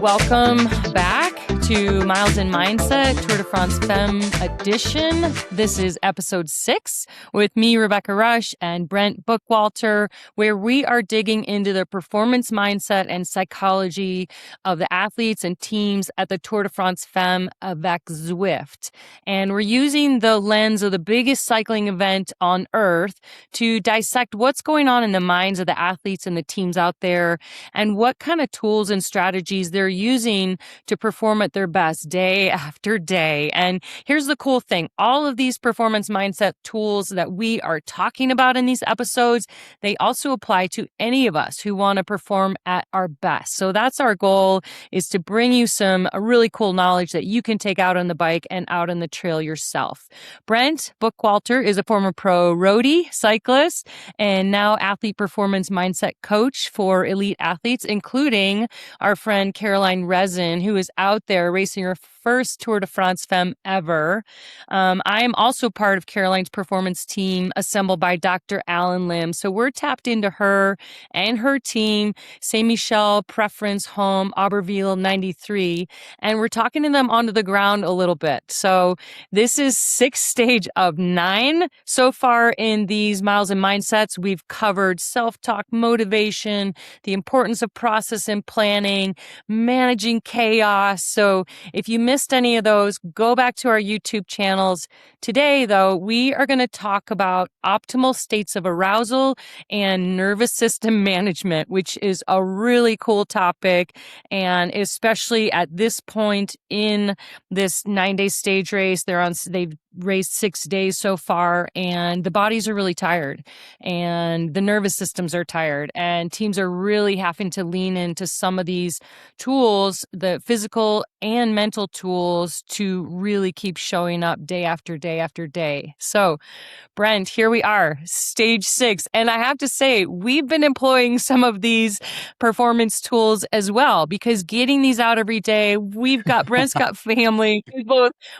Welcome back to Miles and Mindset, Tour de France Femmes edition. This is episode 6 with me, Rebecca Rusch, and Brent Bookwalter, where we are digging into the performance mindset and psychology of the athletes and teams at the Tour de France Femmes, avec, Zwift. And we're using the lens of the biggest cycling event on earth to dissect what's going on in the minds of the athletes and the teams out there, and what kind of tools and strategies they're using to perform at their best day after day. And here's the cool thing. All of these performance mindset tools that we are talking about in these episodes, they also apply to any of us who want to perform at our best. So that's our goal, is to bring you some really cool knowledge that you can take out on the bike and out on the trail yourself. Brent Bookwalter is a former pro roadie, cyclist, and now athlete performance mindset coach for elite athletes, including our friend Caroline Resin, who is out there racing her first Tour de France Femmes ever. I am also part of Caroline's performance team assembled by Dr. Alan Lim. So we're tapped into her and her team, Saint Michel, Preference, Home, Auberville 93, and we're talking to them onto the ground a little bit. So this is 6th stage of 9. So far in these Miles and Mindsets, we've covered self-talk, motivation, the importance of process and planning, managing chaos. So if you missed any of those, go back to our YouTube channels. Today, though, we are going to talk about optimal states of arousal and nervous system management, which is a really cool topic. And especially at this point in this 9-day stage race, they've raced 6 days so far, and the bodies are really tired and the nervous systems are tired, and teams are really having to lean into some of these tools, the physical and mental tools, to really keep showing up day after day after day. So Brent, here we are, stage 6. And I have to say, we've been employing some of these performance tools as well, because getting these out every day, Brent's got family,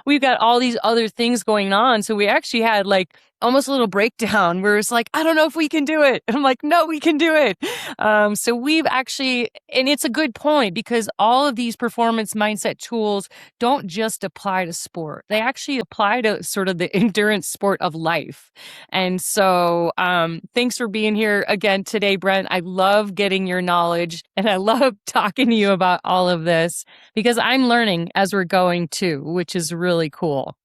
we've got all these other things going on. So we actually had like almost a little breakdown where it's like, I don't know if we can do it. And I'm like, no, we can do it. So we've actually, and it's a good point, because all of these performance mindset tools don't just apply to sport. They actually apply to sort of the endurance sport of life. And so thanks for being here again today, Brent. I love getting your knowledge, and I love talking to you about all of this, because I'm learning as we're going too, which is really cool.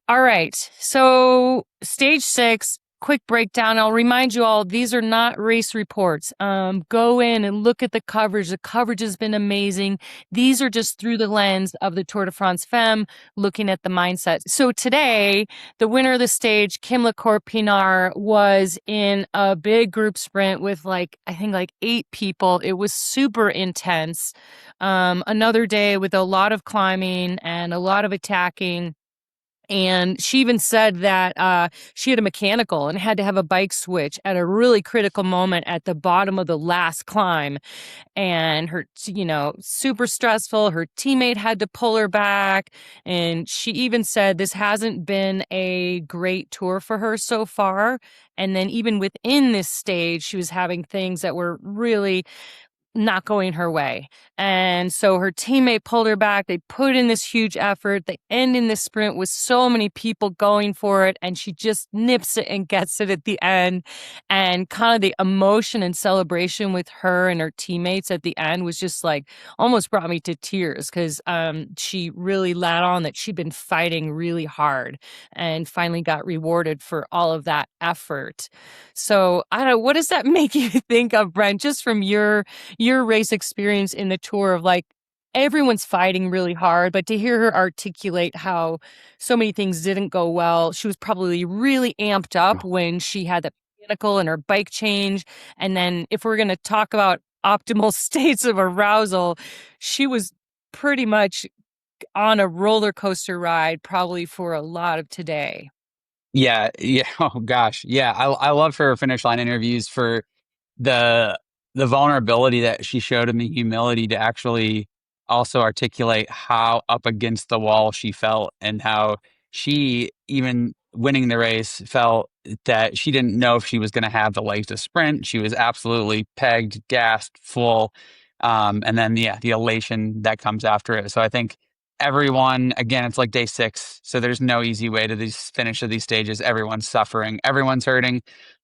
All right. So stage 6, quick breakdown. I'll remind you all, these are not race reports. Go in and look at the coverage. The coverage has been amazing. These are just through the lens of the Tour de France Femmes, looking at the mindset. So today, the winner of the stage, Kim Court-Pienaar, was in a big group sprint with I think 8 people. It was super intense. Another day with a lot of climbing and a lot of attacking. And she even said that she had a mechanical and had to have a bike switch at a really critical moment at the bottom of the last climb. And her, super stressful. Her teammate had to pull her back. And she even said this hasn't been a great tour for her so far. And then even within this stage, she was having things that were really not going her way. And so her teammate pulled her back. They put in this huge effort. They end in this sprint with so many people going for it, and she just nips it and gets it at the end. And kind of the emotion and celebration with her and her teammates at the end was just almost brought me to tears, because she really let on that she'd been fighting really hard and finally got rewarded for all of that effort. So I don't know, what does that make you think of, Brent, just from your race experience in the tour of everyone's fighting really hard, but to hear her articulate how so many things didn't go well. She was probably really amped up when she had the mechanical and her bike change. And then if we're going to talk about optimal states of arousal, she was pretty much on a roller coaster ride probably for a lot of today. Yeah. Oh gosh. Yeah. I love her finish line interviews for the vulnerability that she showed and the humility to actually also articulate how up against the wall she felt, and how she, even winning the race, felt that she didn't know if she was going to have the legs to sprint. She was absolutely pegged, gassed, full, And then, yeah, the elation that comes after it. So I think everyone, again, it's like day 6. So there's no easy way to finish of these stages. Everyone's suffering, everyone's hurting.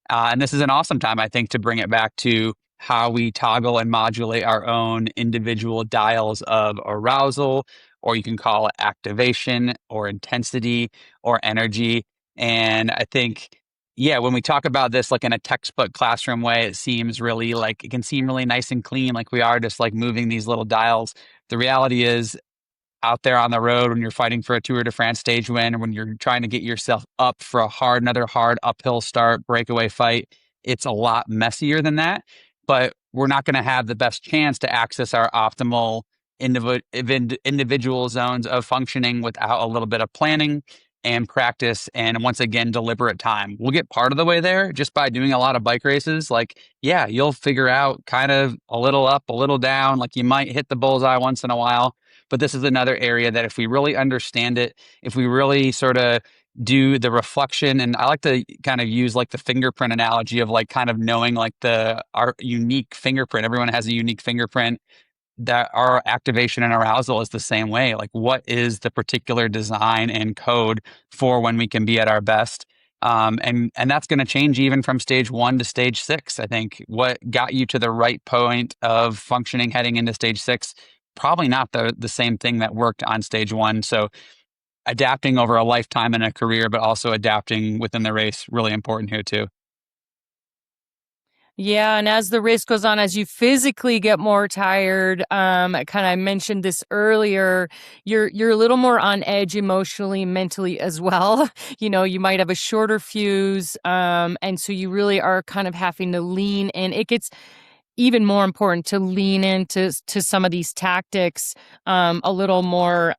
And this is an awesome time, I think, to bring it back to how we toggle and modulate our own individual dials of arousal, or you can call it activation or intensity or energy. And I think, yeah, when we talk about this like in a textbook classroom way, it seems really like it can seem really nice and clean, like we are just like moving these little dials. The reality is, out there on the road when you're fighting for a Tour de France stage win, or when you're trying to get yourself up for another hard uphill start, breakaway fight, it's a lot messier than that. But we're not going to have the best chance to access our optimal individual zones of functioning without a little bit of planning and practice. And once again, deliberate time. We'll get part of the way there just by doing a lot of bike races. Like, yeah, you'll figure out kind of a little up, a little down. Like you might hit the bullseye once in a while. But this is another area that if we really understand it, if we really sort of do the reflection, and I like to kind of use like the fingerprint analogy of like kind of knowing like our unique fingerprint. Everyone has a unique fingerprint. That our activation and arousal is the same way. Like, what is the particular design and code for when we can be at our best? And that's going to change even from stage 1 to stage 6. I think what got you to the right point of functioning heading into stage 6, probably not the same thing that worked on stage 1. So adapting over a lifetime and a career, but also adapting within the race, really important here too. Yeah, and as the race goes on, as you physically get more tired, I mentioned this earlier, you're a little more on edge emotionally, mentally as well. You know, you might have a shorter fuse, and so you really are kind of having to lean in. It gets even more important to lean into some of these tactics a little more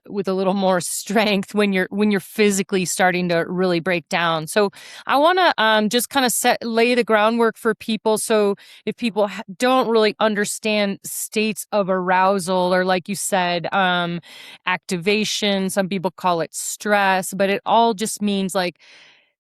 with a little more strength when you're physically starting to really break down. So I want to just kind of lay the groundwork for people. So if people don't really understand states of arousal, or like you said, activation, some people call it stress, but it all just means like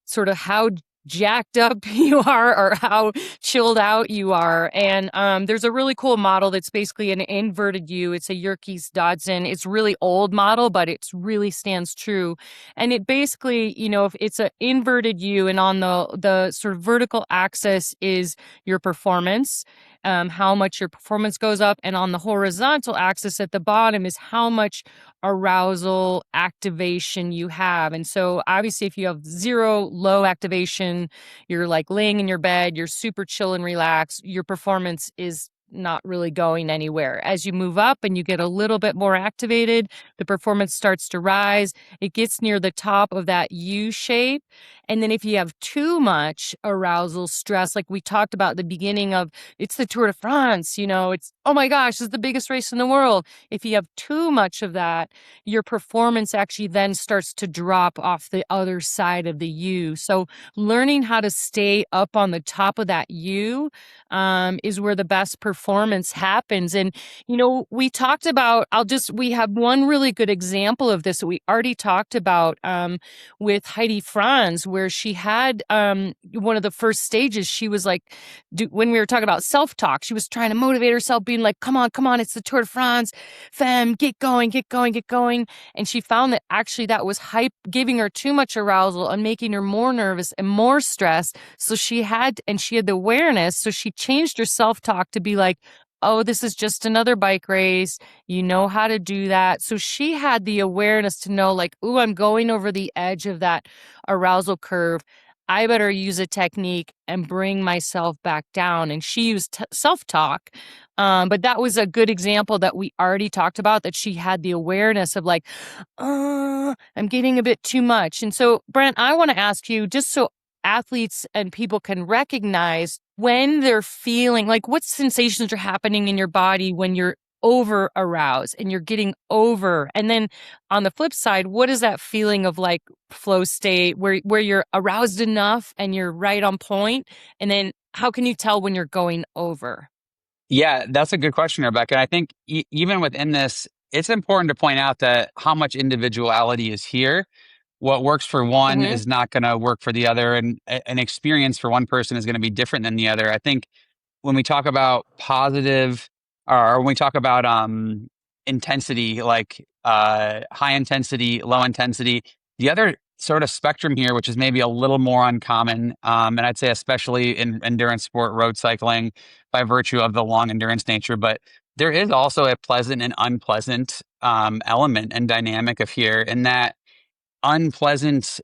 sort of how jacked up you are or how chilled out you are. And there's a really cool model that's basically an inverted U. It's a Yerkes-Dodson. It's really old model, but it really stands true. And it basically, you know, if it's an inverted U, and on the sort of vertical axis is your performance, how much your performance goes up, and on the horizontal axis at the bottom is how much arousal activation you have. And so obviously if you have zero, low activation, you're like laying in your bed, you're super chill and relaxed, your performance is not really going anywhere. As you move up and you get a little bit more activated, the performance starts to rise. It gets near the top of that U shape. And then if you have too much arousal stress, like we talked about at the beginning of, it's the Tour de France, you know, it's, oh my gosh, this is the biggest race in the world. If you have too much of that, your performance actually then starts to drop off the other side of the U. So learning how to stay up on the top of that U is where the best performance happens. And, you know, we talked about, we have one really good example of this that we already talked about with Heidi Franz, where she had one of the first stages. She was like, when we were talking about self-talk, she was trying to motivate herself, being like, come on, it's the Tour de France Femme, get going. And she found that actually that was giving her too much arousal and making her more nervous and more stressed. So she had the awareness. So she changed her self-talk to be like, oh, this is just another bike race. You know how to do that. So she had the awareness to know like, ooh, I'm going over the edge of that arousal curve. I better use a technique and bring myself back down. And she used self-talk. But that was a good example that we already talked about, that she had the awareness of like, I'm getting a bit too much. And so, Brent, I want to ask you, just so athletes and people can recognize when they're feeling like, what sensations are happening in your body when you're over aroused and you're getting over. And then on the flip side, what is that feeling of like flow state where you're aroused enough and you're right on point? And then how can you tell when you're going over? Yeah, that's a good question, Rebecca. And I think even within this, it's important to point out that how much individuality is here. What works for one Mm-hmm. is not going to work for the other, and an experience for one person is going to be different than the other. I think when we talk about positive or when we talk about intensity, like high intensity, low intensity, the other sort of spectrum here, which is maybe a little more uncommon, and I'd say especially in endurance sport, road cycling, by virtue of the long endurance nature, but there is also a pleasant and unpleasant element and dynamic of here, in that unpleasant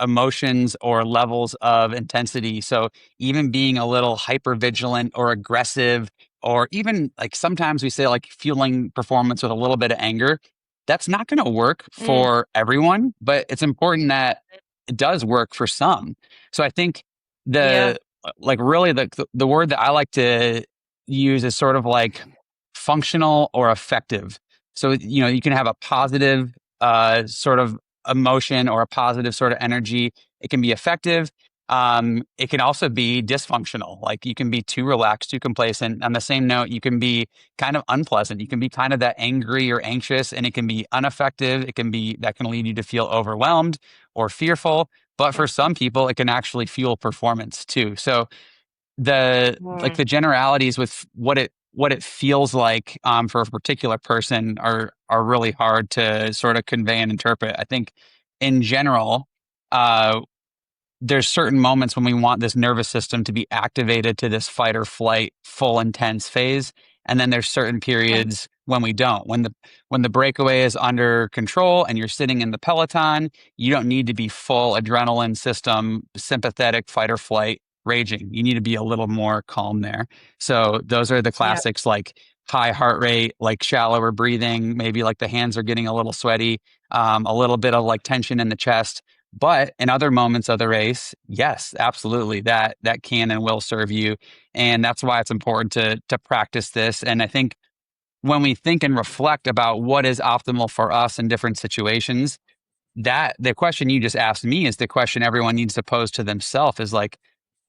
emotions or levels of intensity. So even being a little hyper vigilant or aggressive, or even like sometimes we say like fueling performance with a little bit of anger, that's not going to work Mm, for everyone, but it's important that it does work for some. So I think yeah. the like really the word that I like to use is sort of like functional or effective. So you can have a positive sort of emotion or a positive sort of energy. It can be effective. It can also be dysfunctional. Like you can be too relaxed, too complacent. On the same note, you can be kind of unpleasant. You can be kind of that angry or anxious, and it can be ineffective. It can be that can lead you to feel overwhelmed or fearful. But for some people, it can actually fuel performance too. So Mm, the generalities with what it feels like for a particular person are really hard to sort of convey and interpret. I think in general, uh, there's certain moments when we want this nervous system to be activated to this fight or flight full intense phase, and then there's certain yeah. periods when we don't. When the breakaway is under control and you're sitting in the peloton, you don't need to be full adrenaline system sympathetic fight or flight raging. You need to be a little more calm there. So those are the Yeah. classics, like high heart rate, like shallower breathing, maybe like the hands are getting a little sweaty, a little bit of like tension in the chest. But in other moments of the race, yes, absolutely, that can and will serve you, and that's why it's important to practice this. And I think when we think and reflect about what is optimal for us in different situations, that the question you just asked me is the question everyone needs to pose to themselves: is like,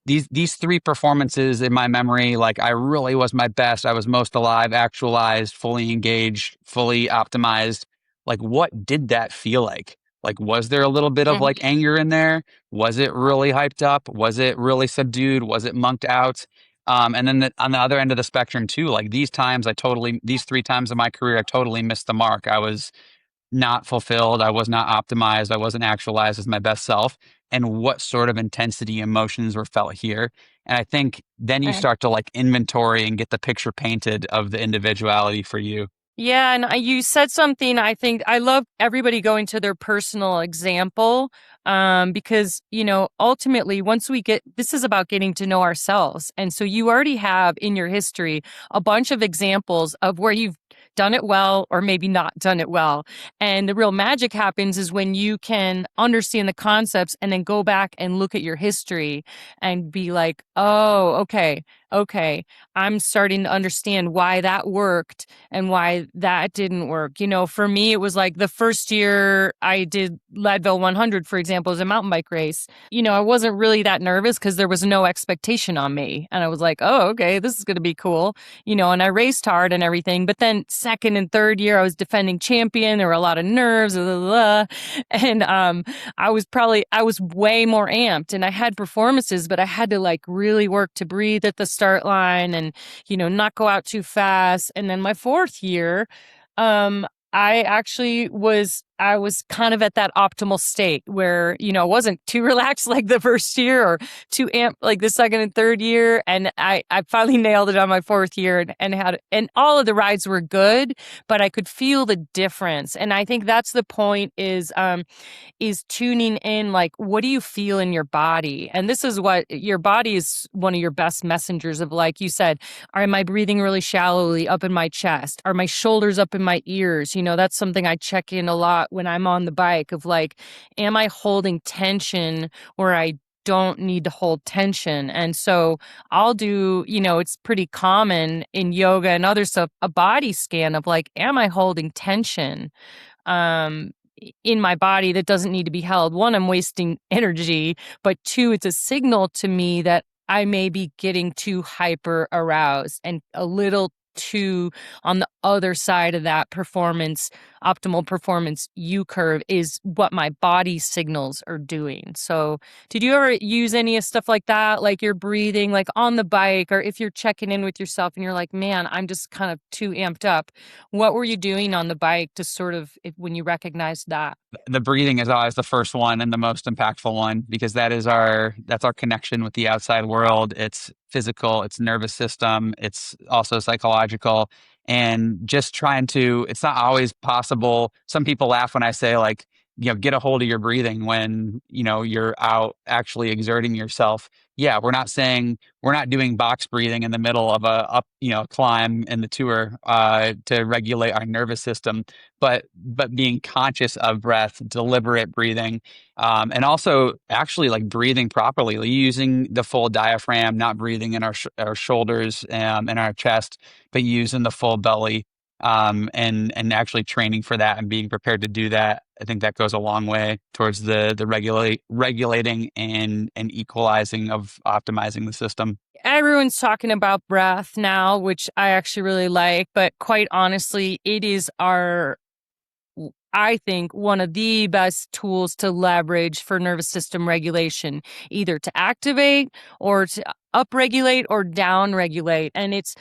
these three performances in my memory, like I really was my best. I was most alive, actualized, fully engaged, fully optimized. Like, what did that feel like? Like, was there a little bit of like Mhm. anger in there? Was it really hyped up? Was it really subdued? Was it monked out? And then on the other end of the spectrum too, like these 3 times in my career, I totally missed the mark. I was not fulfilled. I was not optimized. I wasn't actualized as my best self. And what sort of intensity emotions were felt here. And I think then you Okay. start to like inventory and get the picture painted of the individuality for you. Yeah, and you said something. I think I love everybody going to their personal example, because ultimately, once we get this is about getting to know ourselves, and so you already have in your history a bunch of examples of where you've done it well or maybe not done it well. And the real magic happens is when you can understand the concepts and then go back and look at your history and be like, oh, okay, I'm starting to understand why that worked and why that didn't work. For me, it was like the first year I did Leadville 100, for example, as a mountain bike race. I wasn't really that nervous because there was no expectation on me. And I was like, oh, okay, this is going to be cool. And I raced hard and everything. But then second and third year, I was defending champion. There were a lot of nerves, blah, blah, blah. And I was way more amped and I had performances, but I had to like really work to breathe at the start line and not go out too fast. And then my fourth year, um, I was kind of at that optimal state where, I wasn't too relaxed like the first year or too amped like the second and third year. And I finally nailed it on my fourth year and all of the rides were good, but I could feel the difference. And I think that's the point is tuning in, like, what do you feel in your body? And this is what your body is one of your best messengers of, like you said, am I breathing really shallowly up in my chest? Are my shoulders up in my ears? That's something I check in a lot when I'm on the bike of like, am I holding tension where I don't need to hold tension? And so I'll do, it's pretty common in yoga and other stuff, a body scan of like, am I holding tension? Um, in my body that doesn't need to be held. One, I'm wasting energy, but two, it's a signal to me that I may be getting too hyper aroused and a little too on the other side of that performance optimal performance U curve is what my body signals are doing. So did you ever use any of stuff like that, like your breathing, like on the bike, or if you're checking in with yourself and you're like, man, I'm just kind of too amped up? What were you doing on the bike to sort of, when you recognized that? The breathing is always the first one and the most impactful one, because that's our connection with the outside world. It's physical, it's nervous system, it's also psychological. And just trying to, it's not always possible. Some people laugh when I say, like, get a hold of your breathing when, you're out actually exerting yourself. Yeah, we're not doing box breathing in the middle of climb in the tour to regulate our nervous system, but being conscious of breath, deliberate breathing, and also actually like breathing properly, like using the full diaphragm, not breathing in our shoulders and our chest, but using the full belly, and actually training for that and being prepared to do that. I think that goes a long way towards the regulating and equalizing of optimizing the system. Everyone's talking about breath now, which I actually really like, but quite honestly, it is I think, one of the best tools to leverage for nervous system regulation, either to activate or to upregulate or downregulate. And it's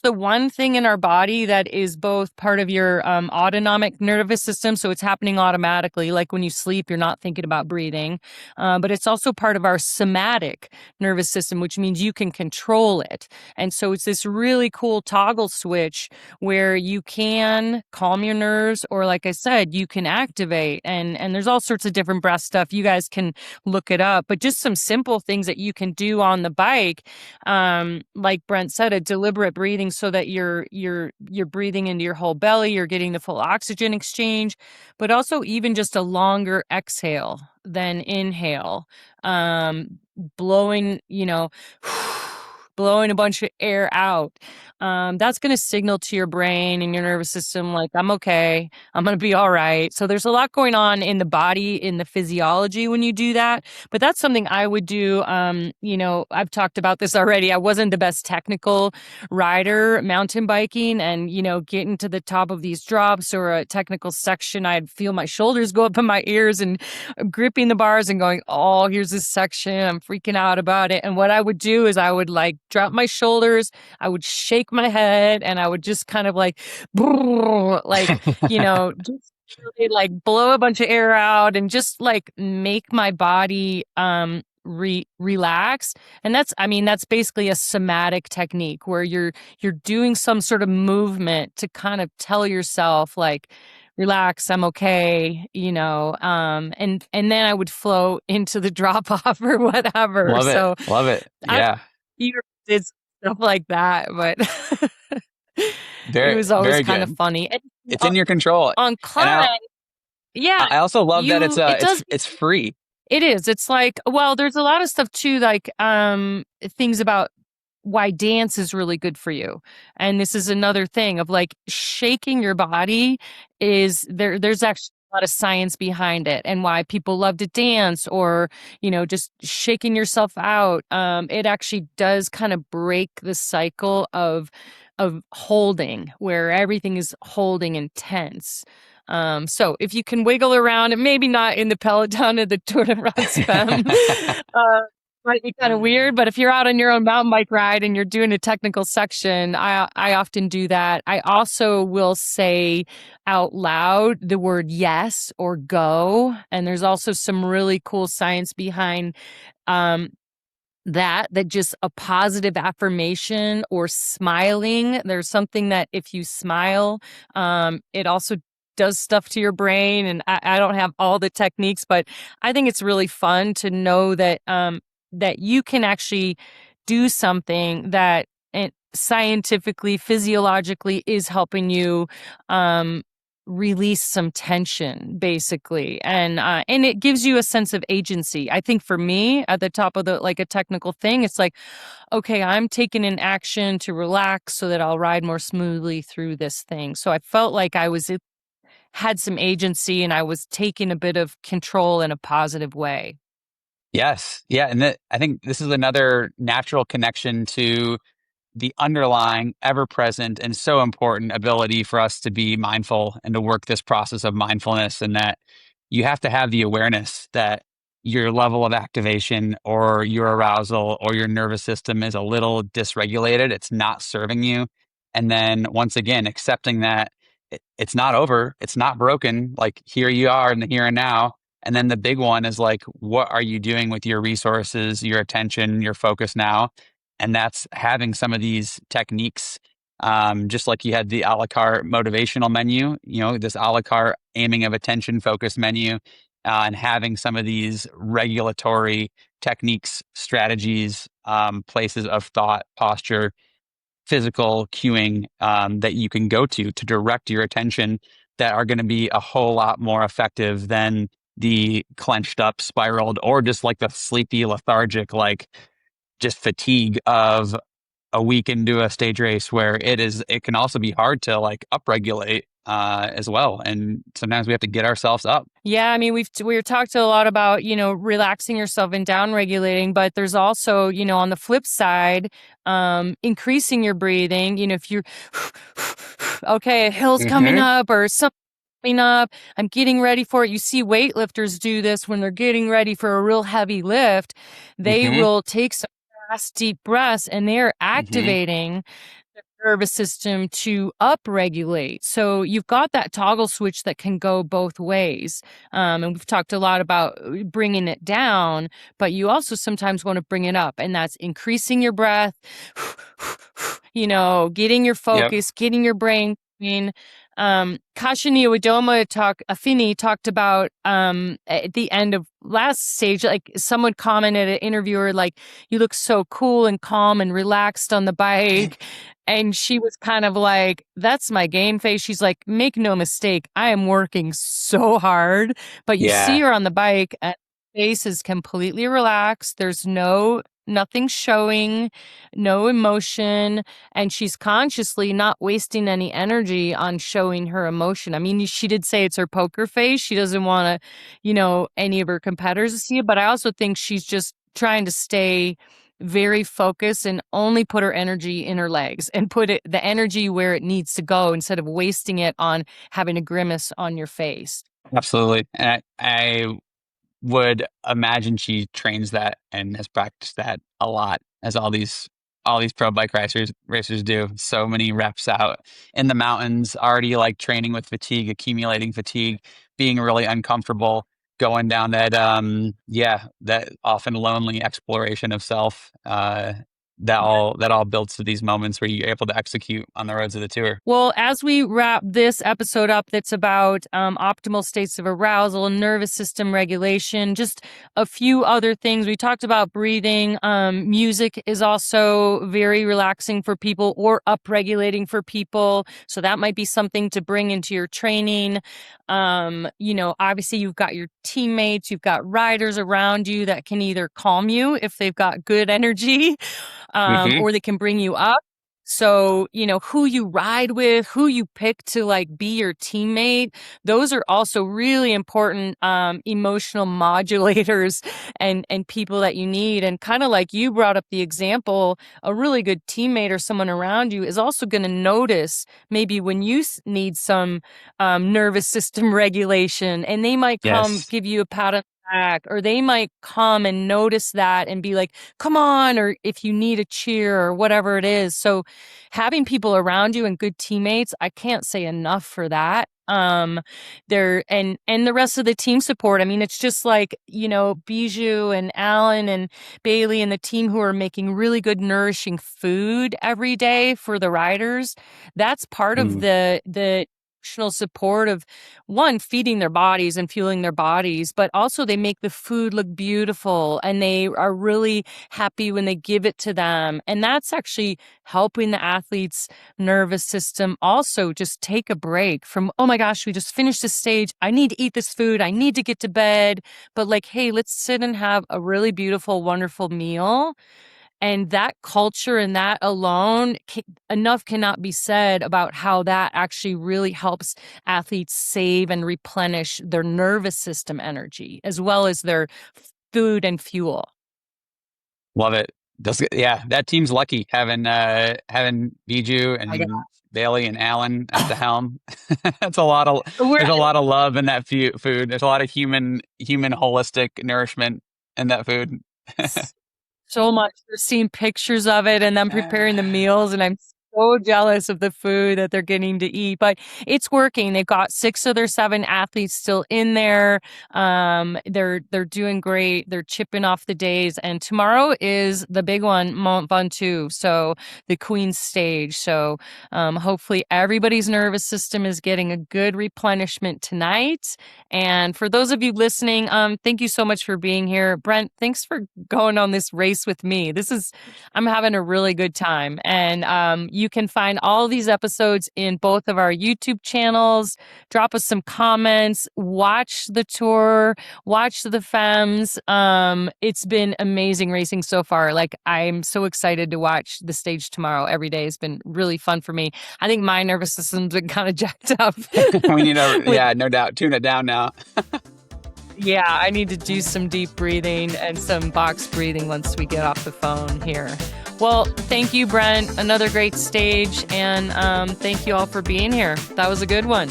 the one thing in our body that is both part of your autonomic nervous system, so it's happening automatically, like when you sleep, you're not thinking about breathing, but it's also part of our somatic nervous system, which means you can control it. And so it's this really cool toggle switch where you can calm your nerves, or like I said, you can activate. And there's all sorts of different breath stuff. You guys can look it up, but just some simple things that you can do on the bike. Like Brent said, a deliberate breathing so that you're breathing into your whole belly, you're getting the full oxygen exchange, but also even just a longer exhale than inhale. Blowing, blowing a bunch of air out. That's going to signal to your brain and your nervous system, like, I'm okay, I'm going to be all right. So there's a lot going on in the body, in the physiology when you do that. But that's something I would do. I've talked about this already. I wasn't the best technical rider mountain biking, and, getting to the top of these drops or a technical section, I'd feel my shoulders go up in my ears and gripping the bars and going, oh, here's this section, I'm freaking out about it. And what I would do is I would like drop my shoulders, I would shake my head, and I would just kind of like, just really like blow a bunch of air out and just like make my body relax. And that's basically a somatic technique where you're doing some sort of movement to kind of tell yourself, like, relax, I'm okay, and then I would flow into the drop off or whatever. Love it. So Love it. Yeah. you did stuff like that, but it Very, was always very kind of good. funny. And It's in your control. on And climb, yeah, I also love that it does. it's free. It is. It's like, well, there's a lot of stuff too, like things about why dance is really good for you. And this is another thing of like shaking your body is there's actually a lot of science behind it, and why people love to dance, or, just shaking yourself out. It actually does kind of break the cycle of holding, where everything is holding and tense. So if you can wiggle around, and maybe not in the Peloton of the Tour de France Femmes, might be kind of weird, but if you're out on your own mountain bike ride and you're doing a technical section, I often do that. I also will say out loud the word yes or go. And there's also some really cool science behind that just a positive affirmation or smiling. There's something that if you smile, it also does stuff to your brain. And I don't have all the techniques, but I think it's really fun to know that that you can actually do something that scientifically, physiologically is helping you release some tension, basically. And it gives you a sense of agency. I think for me, at the top of like a technical thing, it's like, okay, I'm taking an action to relax so that I'll ride more smoothly through this thing. So I felt like I had some agency, and I was taking a bit of control in a positive way. Yes. Yeah. And I think this is another natural connection to the underlying, ever present, and so important ability for us to be mindful and to work this process of mindfulness. And that you have to have the awareness that your level of activation or your arousal or your nervous system is a little dysregulated. It's not serving you. And then once again, accepting that it's not over, it's not broken. Like, here you are in the here and now. And then the big one is like, what are you doing with your resources, your attention, your focus now? And that's having some of these techniques, just like you had the a la carte motivational menu, this a la carte aiming of attention focus menu, and having some of these regulatory techniques, strategies, places of thought, posture, physical cueing, that you can go to direct your attention, that are going to be a whole lot more effective than the clenched up, spiraled, or just like the sleepy, lethargic, like just fatigue of a week into a stage race, where it can also be hard to like upregulate as well. And sometimes we have to get ourselves up. Yeah, I mean, we've talked a lot about, relaxing yourself and down regulating, but there's also, on the flip side, increasing your breathing. If you're okay, a hill's coming up or something coming up, I'm getting ready for it. You see weightlifters do this when they're getting ready for a real heavy lift. They will take some fast, deep breaths, and they're activating the nervous system to upregulate. So you've got that toggle switch that can go both ways. And we've talked a lot about bringing it down, but you also sometimes want to bring it up, and that's increasing your breath, getting your focus, getting your brain clean. Kashani Afini talked about at the end of last stage, like someone commented, an interviewer, like, you look so cool and calm and relaxed on the bike. And she was kind of like, that's my game face. She's like, make no mistake, I am working so hard. But you see her on the bike and her face is completely relaxed. There's nothing showing, no emotion, and she's consciously not wasting any energy on showing her emotion. I mean, she did say it's her poker face. She doesn't want to, any of her competitors to see it, but I also think she's just trying to stay very focused and only put her energy in her legs and put the energy where it needs to go, instead of wasting it on having a grimace on your face. Absolutely. And I would imagine she trains that and has practiced that a lot, as all these pro bike racers do. So many reps out in the mountains, already like training with fatigue, accumulating fatigue, being really uncomfortable, going down that that often lonely exploration of self. That all builds to these moments where you're able to execute on the roads of the tour. Well, as we wrap this episode up, that's about optimal states of arousal, nervous system regulation, just a few other things. We talked about breathing. Music is also very relaxing for people, or upregulating for people. So that might be something to bring into your training. Obviously you've got your teammates, you've got riders around you that can either calm you if they've got good energy, or they can bring you up. So, who you ride with, who you pick to like be your teammate, those are also really important emotional modulators and people that you need. And kind of like you brought up the example, a really good teammate or someone around you is also going to notice maybe when you need some nervous system regulation, and they might come give you a pat on the back, or they might come and notice that and be like, come on, or if you need a cheer or whatever it is. So having people around you and good teammates, I can't say enough for that. There and the rest of the team support. I mean, it's just like, Bijou and Alan and Bailey and the team who are making really good, nourishing food every day for the riders. That's part of the emotional support of, one, feeding their bodies and fueling their bodies, but also they make the food look beautiful and they are really happy when they give it to them. And that's actually helping the athlete's nervous system also just take a break from, oh my gosh, we just finished this stage, I need to eat this food, I need to get to bed. But like, hey, let's sit and have a really beautiful, wonderful meal. And that culture and that alone, enough cannot be said about how that actually really helps athletes save and replenish their nervous system energy, as well as their food and fuel. Love it. Yeah, that team's lucky having Bijou I got- and Bailey and Alan at the helm. That's a lot of We're there's a lot of love in that food. There's a lot of human holistic nourishment in that food. so much. They're seeing pictures of it and them preparing the meals, and I'm so jealous of the food that they're getting to eat. But it's working. They've got 6 of their 7 athletes still in there. They're doing great. They're chipping off the days. And tomorrow is the big one, Mont Ventoux, so the Queen's stage. So hopefully everybody's nervous system is getting a good replenishment tonight. And for those of you listening, thank you so much for being here. Brent, thanks for going on this race with me. I'm having a really good time. And you can find all these episodes in both of our YouTube channels. Drop us some comments, watch the tour, watch the Femmes. It's been amazing racing so far. Like, I'm so excited to watch the stage tomorrow. Every day has been really fun for me. I think my nervous system's been kind of jacked up. We need yeah, no doubt, tune it down now. Yeah, I need to do some deep breathing and some box breathing once we get off the phone here. Well, thank you, Brent. Another great stage. And thank you all for being here. That was a good one.